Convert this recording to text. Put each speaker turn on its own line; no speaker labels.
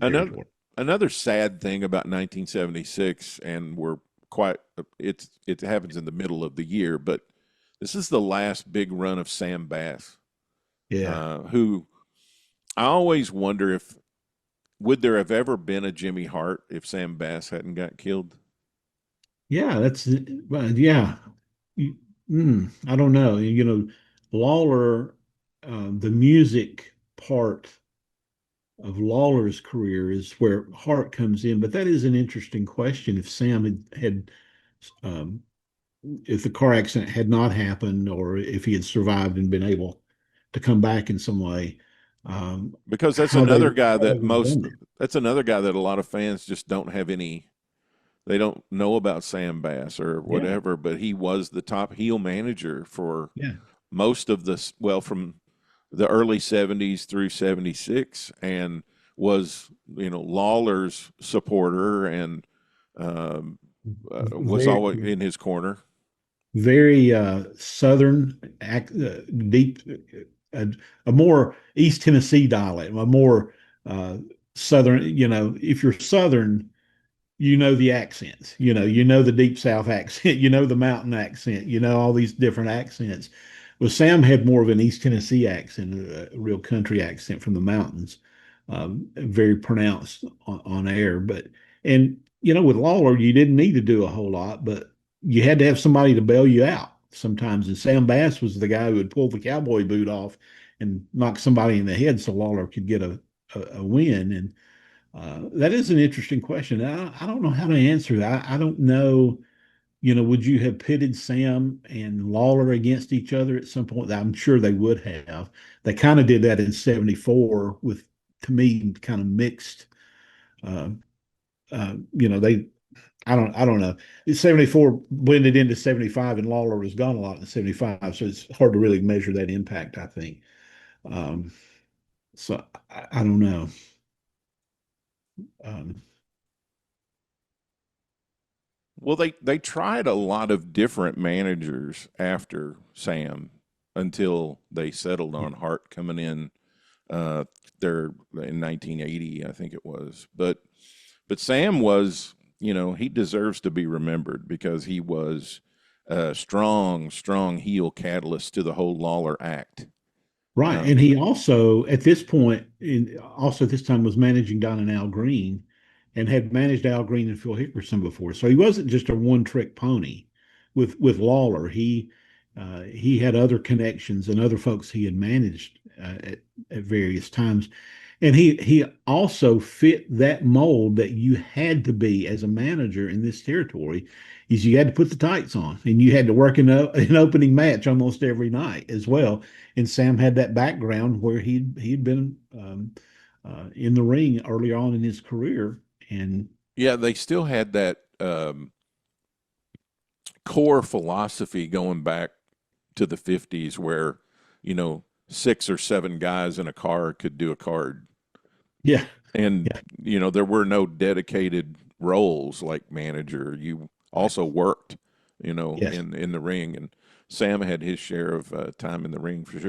Another
territory.
another sad thing about 1976, and we're quite it happens in the middle of the year, but this is the last big run of Sam Bass,
Yeah.
who I always wonder if would there have ever been a Jimmy Hart if Sam Bass hadn't got killed?
Yeah, well, yeah. You- I don't know. Lawler, the music part of Lawler's career is where Hart comes in. But that is an interesting question. If Sam um, if the car accident had not happened, or if he had survived and been able to come back in some way,
Because
how they would have done it.
that's another guy that a lot of fans just don't have any they don't know about Sam Bass or
Yeah,
whatever, but he was the top heel manager for
yeah.
most of this, well, from the early 70s through 76, and was, Lawler's supporter and um, was
Very,
always in his corner.
very southern, deep, uh, a more East Tennessee dialect, a more uh, southern. If you're southern, you know the accents. You know the deep South accent. You know the mountain accent. You know all these different accents. Well, Sam had more of an East Tennessee accent, a real country accent from the mountains, very pronounced on air. With Lawler, you didn't need to do a whole lot, but you had to have somebody to bail you out sometimes. And Sam Bass was the guy who would pull the cowboy boot off and knock somebody in the head so Lawler could get a win. And that is an interesting question. I don't know how to answer that. I don't know. Would you have pitted Sam and Lawler against each other at some point? I'm sure they would have. They kind of did that in '74 with, to me, kind of mixed. Uh, they. I don't know. '74 blended into '75, and Lawler was gone a lot in '75, so it's hard to really measure that impact, I think. Um, so I don't know. Um,
Well, they tried a lot of different managers after Sam until they settled on Hart coming in uh, there in 1980, I think it was. But Sam was, he deserves to be remembered because he was a strong, strong heel catalyst to the whole Lawler act.
Right.
Um,
And he also, at this point, also this time was managing Don and Al Green and had managed Al Green and Phil Hickerson before. So he wasn't just a one-trick pony with Lawler. He had other connections and other folks he had managed at various times. And he also fit that mold that you had to be as a manager in this territory, is you had to put the tights on and you had to work in an opening match almost every night as well. And Sam had that background where he'd been in the ring earlier on in his career, and
yeah, they still had that core philosophy going back to the 50s where, six or seven guys in a car could do a card.
yeah,
And,
yeah,
there were no dedicated roles like manager. You
right,
also worked,
yes.
in the ring. And Sam had his share of time in the ring for sure.